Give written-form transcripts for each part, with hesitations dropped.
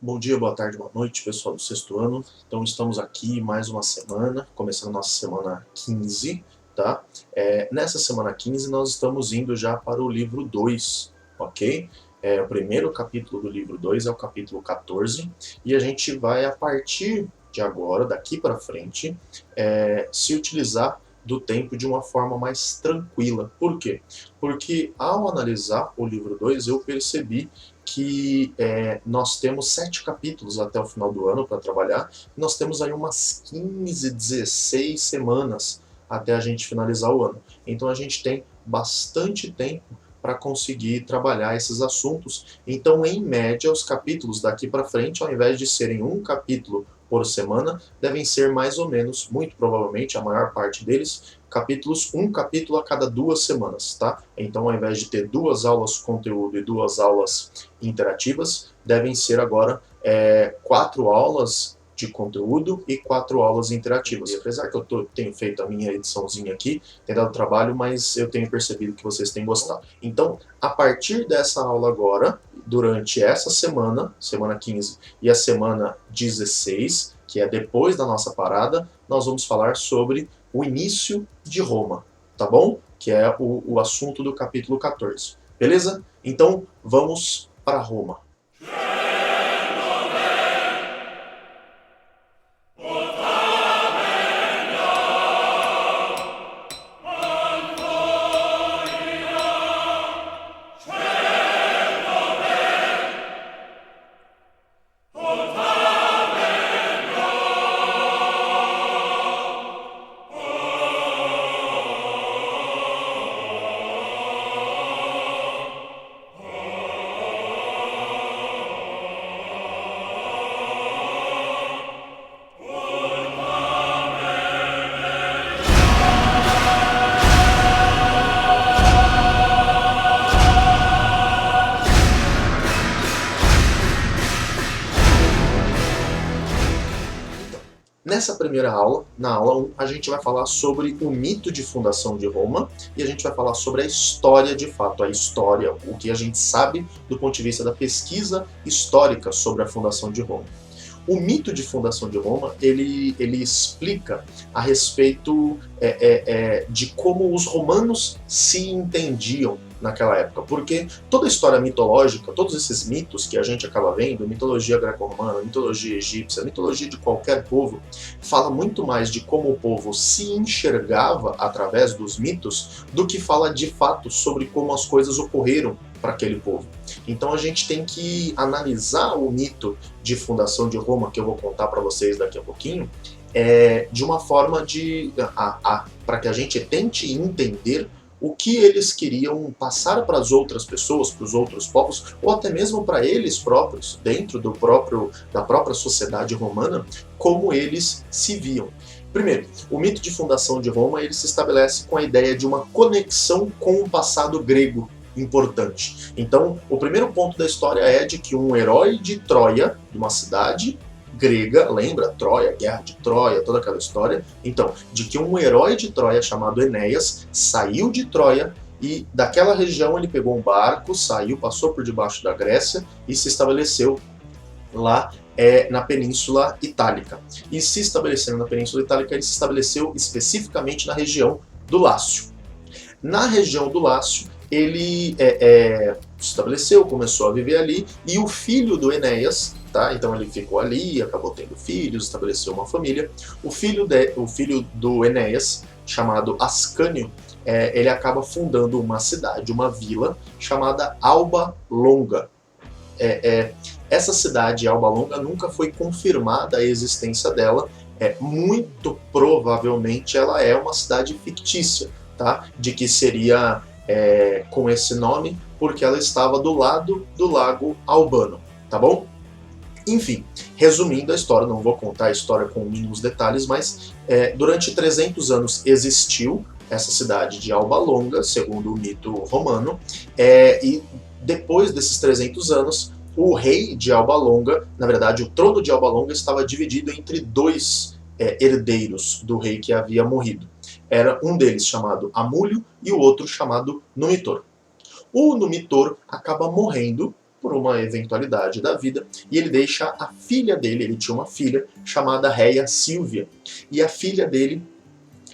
Bom dia, boa tarde, boa noite, pessoal do sexto ano. Então estamos aqui mais uma semana, começando nossa semana 15, tá? Nessa semana 15 nós estamos indo já para o livro 2, ok? O primeiro capítulo do livro 2 é o capítulo 14, e a gente vai, a partir de agora, daqui para frente, se utilizar do tempo de uma forma mais tranquila. Por quê? Porque ao analisar o livro 2 eu percebi que nós temos 7 capítulos até o final do ano para trabalhar, e nós temos aí umas 15, 16 semanas até a gente finalizar o ano. Então a gente tem bastante tempo para conseguir trabalhar esses assuntos. Então, em média, os capítulos daqui para frente, ao invés de serem um capítulo por semana, devem ser mais ou menos, muito provavelmente, a maior parte deles, um capítulo a cada 2 semanas, tá? Então, ao invés de ter 2 aulas conteúdo e 2 aulas interativas, devem ser agora 4 aulas de conteúdo e 4 aulas interativas. E apesar que eu tenho feito a minha ediçãozinha aqui, tem dado trabalho, mas eu tenho percebido que vocês têm gostado. Então, a partir dessa aula agora, durante essa semana, semana 15 e a semana 16, que é depois da nossa parada, nós vamos falar sobre o início de Roma, tá bom? Que é o assunto do capítulo 14. Beleza? Então, vamos para Roma. Nessa primeira aula, na aula 1, a gente vai falar sobre o mito de fundação de Roma e a gente vai falar sobre a história de fato, a história, o que a gente sabe do ponto de vista da pesquisa histórica sobre a fundação de Roma. O mito de fundação de Roma, ele explica a respeito de como os romanos se entendiam naquela época, porque toda a história mitológica, todos esses mitos que a gente acaba vendo, mitologia greco-romana, mitologia egípcia, mitologia de qualquer povo, fala muito mais de como o povo se enxergava através dos mitos do que fala de fato sobre como as coisas ocorreram para aquele povo. Então a gente tem que analisar o mito de fundação de Roma, que eu vou contar para vocês daqui a pouquinho, de uma forma para que a gente tente entender o que eles queriam passar para as outras pessoas, para os outros povos, ou até mesmo para eles próprios, dentro da própria sociedade romana, como eles se viam. Primeiro, o mito de fundação de Roma ele se estabelece com a ideia de uma conexão com o passado grego importante. Então, o primeiro ponto da história é de que um herói de Troia, de uma cidade grega, lembra? Troia, guerra de Troia, toda aquela história. Então, de que um herói de Troia chamado Enéas saiu de Troia e daquela região ele pegou um barco, saiu, passou por debaixo da Grécia e se estabeleceu lá na Península Itálica. E se estabelecendo na Península Itálica, ele se estabeleceu especificamente na região do Lácio. Na região do Lácio, ele se estabeleceu, começou a viver ali, e o filho do Enéas, tá? Então ele ficou ali, acabou tendo filhos, estabeleceu uma família. O filho do Enéas, chamado Ascânio, ele acaba fundando uma cidade, uma vila, chamada Alba Longa. Essa cidade, Alba Longa, nunca foi confirmada a existência dela, muito provavelmente ela é uma cidade fictícia, tá? De que seria com esse nome, porque ela estava do lado do lago Albano, tá bom? Enfim, resumindo a história, não vou contar a história com mínimos detalhes, mas durante 300 anos existiu essa cidade de Alba Longa, segundo o mito romano, e depois desses 300 anos, o rei de Alba Longa, na verdade o trono de Alba Longa estava dividido entre dois herdeiros do rei que havia morrido. Era um deles chamado Amúlio e o outro chamado Numitor. O Numitor acaba morrendo por uma eventualidade da vida, e ele deixa a filha dele, ele tinha uma filha chamada Rhea Silvia, e a filha dele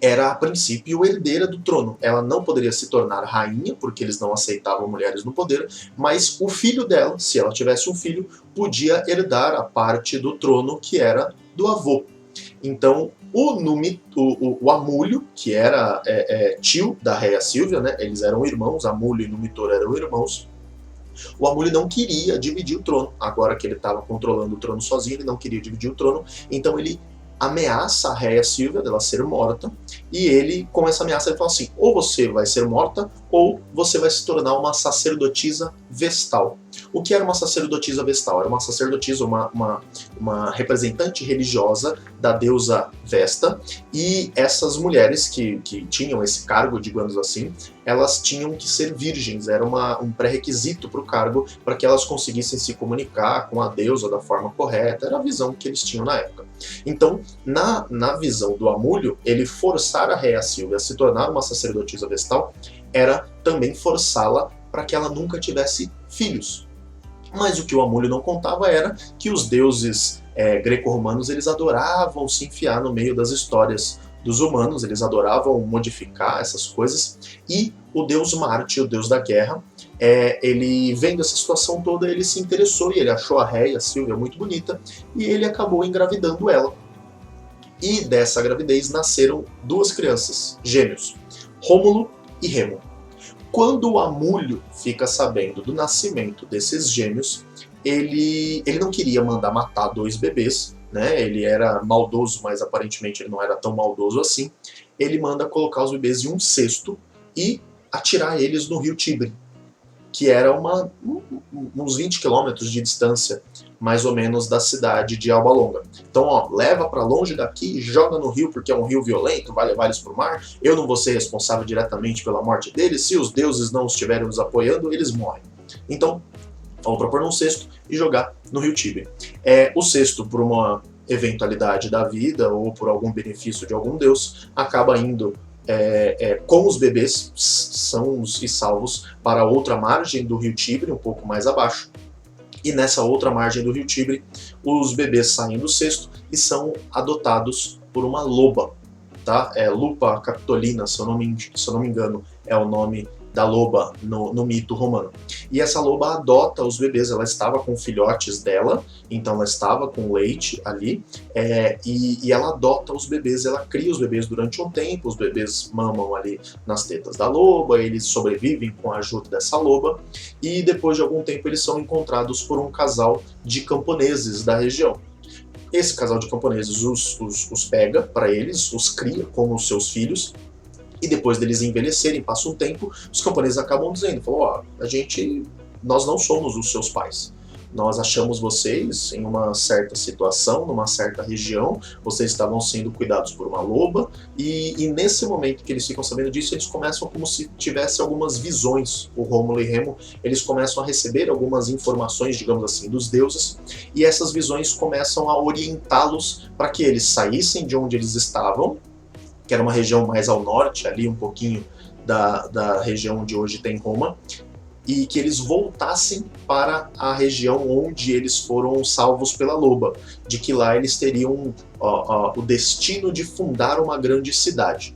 era, a princípio, herdeira do trono. Ela não poderia se tornar rainha, porque eles não aceitavam mulheres no poder, mas o filho dela, se ela tivesse um filho, podia herdar a parte do trono que era do avô. Então, o Amulho, que era tio da Rhea Silvia, né, eles eram irmãos, Amulho e Numitor eram irmãos, o Amulho não queria dividir o trono. Agora que ele estava controlando o trono sozinho, ele não queria dividir o trono, então ele ameaça a Rhea Silvia dela ser morta, e ele, com essa ameaça, ele fala assim: ou você vai ser morta, ou você vai se tornar uma sacerdotisa vestal. O que era uma sacerdotisa vestal? Era uma sacerdotisa, uma representante religiosa da deusa Vesta, e essas mulheres que tinham esse cargo, digamos assim, elas tinham que ser virgens, era um pré-requisito para o cargo, para que elas conseguissem se comunicar com a deusa da forma correta, era a visão que eles tinham na época. Então, na visão do Amulho, ele forçar a Rhea Silvia a se tornar uma sacerdotisa vestal era também forçá-la para que ela nunca tivesse filhos. Mas o que o Amulho não contava era que os deuses greco-romanos, eles adoravam se enfiar no meio das histórias dos humanos, eles adoravam modificar essas coisas, e o deus Marte, o deus da guerra, ele vendo essa situação toda, ele se interessou e ele achou a Rhea Silvia muito bonita, e ele acabou engravidando ela. E dessa gravidez nasceram duas crianças, gêmeos, Rômulo e Remo. Quando o Amulho fica sabendo do nascimento desses gêmeos, ele não queria mandar matar dois bebês, né? Ele era maldoso, mas aparentemente ele não era tão maldoso assim. Ele manda colocar os bebês em um cesto e atirar eles no rio Tibre, que era uns 20 quilômetros de distância, mais ou menos, da cidade de Alba Longa. Então, ó, leva para longe daqui, joga no rio, porque é um rio violento, vai levar eles para o mar. Eu não vou ser responsável diretamente pela morte deles. Se os deuses não estiverem nos apoiando, eles morrem. Então, falou para pôr num cesto e jogar no rio Tibre. O cesto, por uma eventualidade da vida ou por algum benefício de algum deus, acaba indo com os bebês sãos e salvos para outra margem do rio Tibre, um pouco mais abaixo. E nessa outra margem do rio Tibre, os bebês saem do cesto e são adotados por uma loba, tá? Lupa Capitolina, se eu não me engano, é o nome da loba no mito romano. E essa loba adota os bebês, ela estava com filhotes dela, então ela estava com leite ali, e ela adota os bebês, ela cria os bebês durante um tempo, os bebês mamam ali nas tetas da loba, eles sobrevivem com a ajuda dessa loba, e depois de algum tempo eles são encontrados por um casal de camponeses da região. Esse casal de camponeses os pega para eles, os cria como seus filhos, e depois deles envelhecerem, passa um tempo, os camponeses acabam dizendo, nós não somos os seus pais. Nós achamos vocês em uma certa situação, numa certa região, vocês estavam sendo cuidados por uma loba, e nesse momento que eles ficam sabendo disso, eles começam como se tivessem algumas visões, o Rômulo e Remo, eles começam a receber algumas informações, digamos assim, dos deuses, e essas visões começam a orientá-los para que eles saíssem de onde eles estavam, que era uma região mais ao norte, ali um pouquinho da região onde hoje tem Roma, e que eles voltassem para a região onde eles foram salvos pela loba, de que lá eles teriam o destino de fundar uma grande cidade.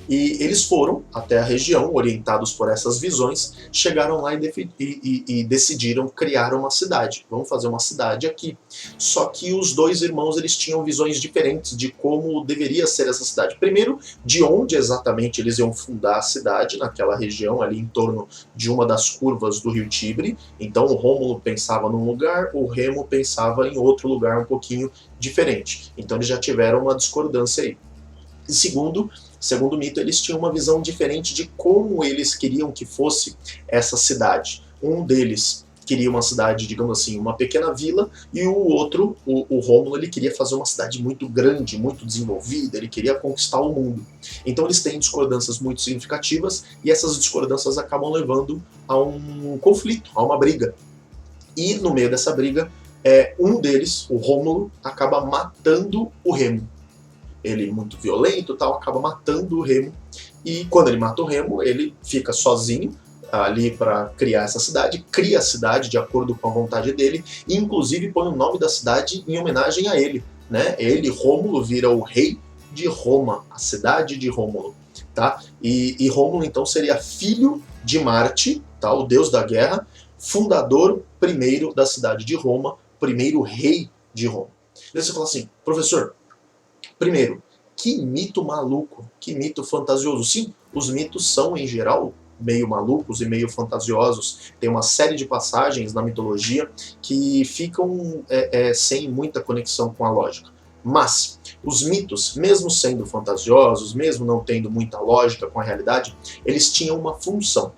E eles foram até a região, orientados por essas visões, chegaram lá e decidiram criar uma cidade. Vamos fazer uma cidade aqui. Só que os dois irmãos eles tinham visões diferentes de como deveria ser essa cidade. Primeiro, de onde exatamente eles iam fundar a cidade, naquela região, ali em torno de uma das curvas do rio Tibre. Então o Rômulo pensava num lugar, o Remo pensava em outro lugar um pouquinho diferente. Então eles já tiveram uma discordância aí. E segundo o mito, eles tinham uma visão diferente de como eles queriam que fosse essa cidade. Um deles queria uma cidade, digamos assim, uma pequena vila, e o outro, o Rômulo, ele queria fazer uma cidade muito grande, muito desenvolvida, ele queria conquistar o mundo. Então eles têm discordâncias muito significativas, e essas discordâncias acabam levando a um conflito, a uma briga. E no meio dessa briga, um deles, o Rômulo, acaba matando o Remo. Ele, muito violento, tal, acaba matando o Remo, e quando ele mata o Remo, ele fica sozinho, ali para criar essa cidade, cria a cidade de acordo com a vontade dele, e inclusive põe o nome da cidade em homenagem a ele, né? Ele, Rômulo, vira o rei de Roma, a cidade de Rômulo, tá? E Rômulo então seria filho de Marte, tá? O deus da guerra, fundador primeiro da cidade de Roma, primeiro rei de Roma. Daí você fala assim, professor, primeiro, que mito maluco, que mito fantasioso. Sim, os mitos são, em geral, meio malucos e meio fantasiosos. Tem uma série de passagens na mitologia que ficam sem muita conexão com a lógica. Mas os mitos, mesmo sendo fantasiosos, mesmo não tendo muita lógica com a realidade, eles tinham uma função.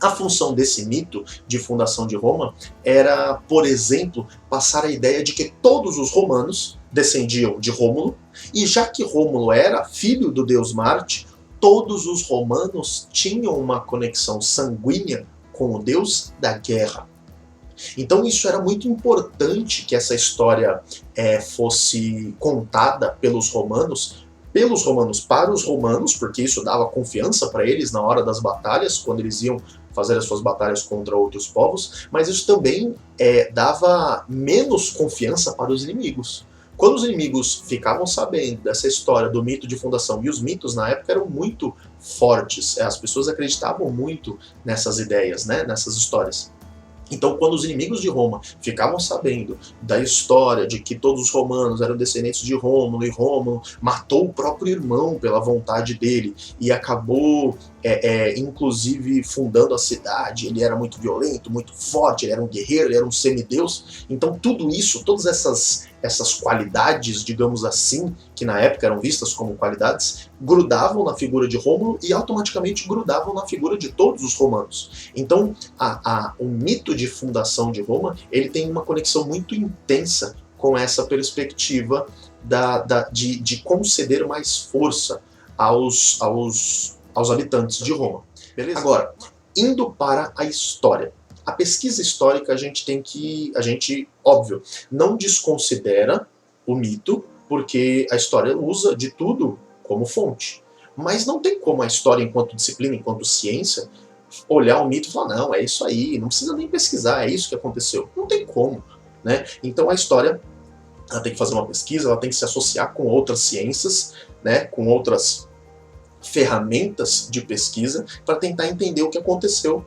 A função desse mito de fundação de Roma era, por exemplo, passar a ideia de que todos os romanos descendiam de Rômulo, e já que Rômulo era filho do deus Marte, todos os romanos tinham uma conexão sanguínea com o deus da guerra. Então isso era muito importante que essa história fosse contada pelos romanos para os romanos, porque isso dava confiança para eles na hora das batalhas, quando eles iam fazer as suas batalhas contra outros povos, mas isso também dava menos confiança para os inimigos. Quando os inimigos ficavam sabendo dessa história do mito de fundação, e os mitos na época eram muito fortes, as pessoas acreditavam muito nessas ideias, né, nessas histórias. Então, quando os inimigos de Roma ficavam sabendo da história de que todos os romanos eram descendentes de Rômulo, e Rômulo matou o próprio irmão pela vontade dele, e acabou, inclusive, fundando a cidade, ele era muito violento, muito forte, ele era um guerreiro, ele era um semideus, então tudo isso, todas essas qualidades, digamos assim, que na época eram vistas como qualidades, grudavam na figura de Rômulo e automaticamente grudavam na figura de todos os romanos. Então, o mito de fundação de Roma, ele tem uma conexão muito intensa com essa perspectiva de conceder mais força aos habitantes de Roma. Beleza? Agora, indo para a história. A pesquisa histórica, a gente, óbvio, não desconsidera o mito, porque a história usa de tudo como fonte. Mas não tem como a história, enquanto disciplina, enquanto ciência, olhar o mito e falar, não, é isso aí, não precisa nem pesquisar, é isso que aconteceu. Não tem como, né? Então a história, ela tem que fazer uma pesquisa, ela tem que se associar com outras ciências, né, com outras ferramentas de pesquisa, para tentar entender o que aconteceu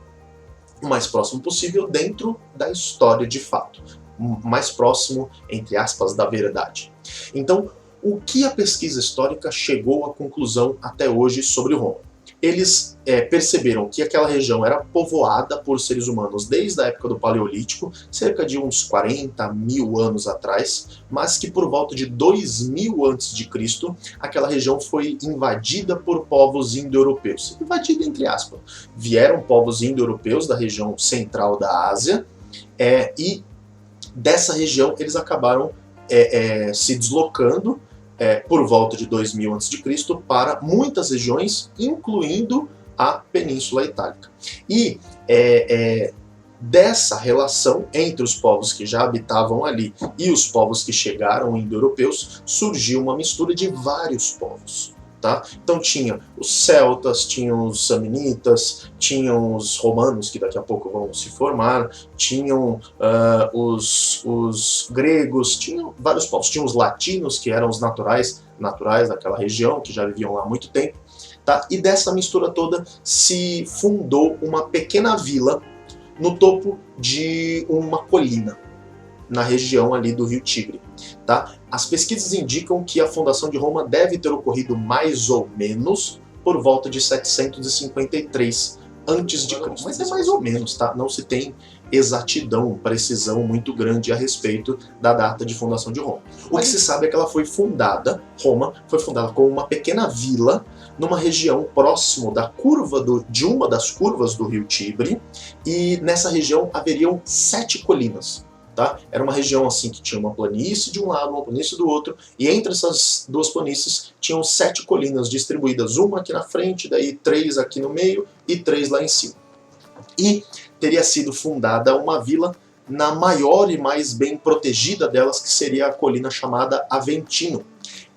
o mais próximo possível dentro da história de fato, mais próximo, entre aspas, da verdade. Então, o que a pesquisa histórica chegou à conclusão até hoje sobre Roma? Eles perceberam que aquela região era povoada por seres humanos desde a época do Paleolítico, cerca de uns 40 mil anos atrás, mas que por volta de 2000 a.C., aquela região foi invadida por povos indo-europeus. Invadida entre aspas. Vieram povos indo-europeus da região central da Ásia, e dessa região eles acabaram se deslocando por volta de 2000 a.C. para muitas regiões, incluindo a Península Itálica. E dessa relação entre os povos que já habitavam ali e os povos que chegaram indo-europeus, surgiu uma mistura de vários povos. Tá? Então tinha os celtas, tinham os samnitas, tinham os romanos, que daqui a pouco vão se formar, tinham os gregos, tinham vários povos, tinham os latinos, que eram os naturais daquela região, que já viviam lá há muito tempo, tá? E dessa mistura toda se fundou uma pequena vila no topo de uma colina, na região ali do Rio Tigre. Tá? As pesquisas indicam que a fundação de Roma deve ter ocorrido mais ou menos por volta de 753 a.C. Mas é mais ou menos, tá? Não se tem exatidão, precisão muito grande a respeito da data de fundação de Roma. O que se sabe é que Roma foi fundada como uma pequena vila numa região próximo da curva de uma das curvas do Rio Tibre, e nessa região haveriam 7 colinas. Tá? Era uma região assim que tinha uma planície de um lado, uma planície do outro, e entre essas duas planícies tinham 7 colinas distribuídas, uma aqui na frente, daí 3 aqui no meio e 3 lá em cima. E teria sido fundada uma vila na maior e mais bem protegida delas, que seria a colina chamada Aventino.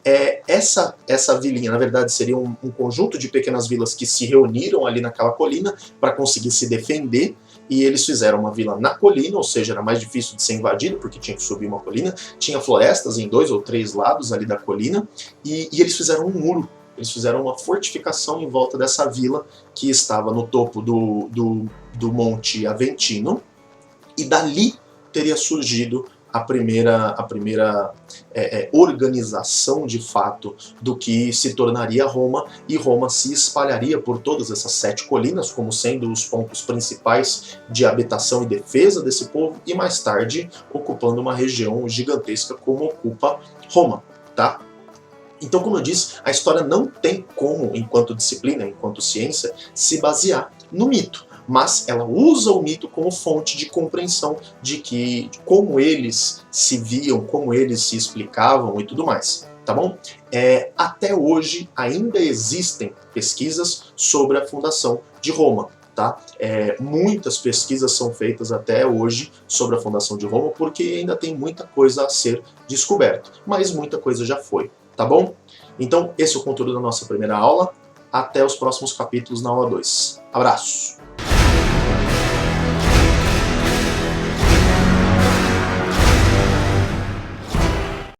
Essa vilinha, na verdade, seria um conjunto de pequenas vilas que se reuniram ali naquela colina para conseguir se defender, e eles fizeram uma vila na colina, ou seja, era mais difícil de ser invadido, porque tinha que subir uma colina, tinha florestas em 2 ou 3 lados ali da colina, e eles fizeram um muro, eles fizeram uma fortificação em volta dessa vila que estava no topo do Monte Aventino, e dali teria surgido a primeira organização de fato do que se tornaria Roma, e Roma se espalharia por todas essas 7 colinas como sendo os pontos principais de habitação e defesa desse povo, e mais tarde ocupando uma região gigantesca como ocupa Roma, tá? Então, como eu disse, a história não tem como, enquanto disciplina, enquanto ciência, se basear no mito, mas ela usa o mito como fonte de compreensão de como eles se viam, como eles se explicavam e tudo mais, tá bom? Até hoje ainda existem pesquisas sobre a fundação de Roma, tá? Muitas pesquisas são feitas até hoje sobre a fundação de Roma, porque ainda tem muita coisa a ser descoberta, mas muita coisa já foi, tá bom? Então esse é o conteúdo da nossa primeira aula. Até os próximos capítulos na aula 2. Abraços!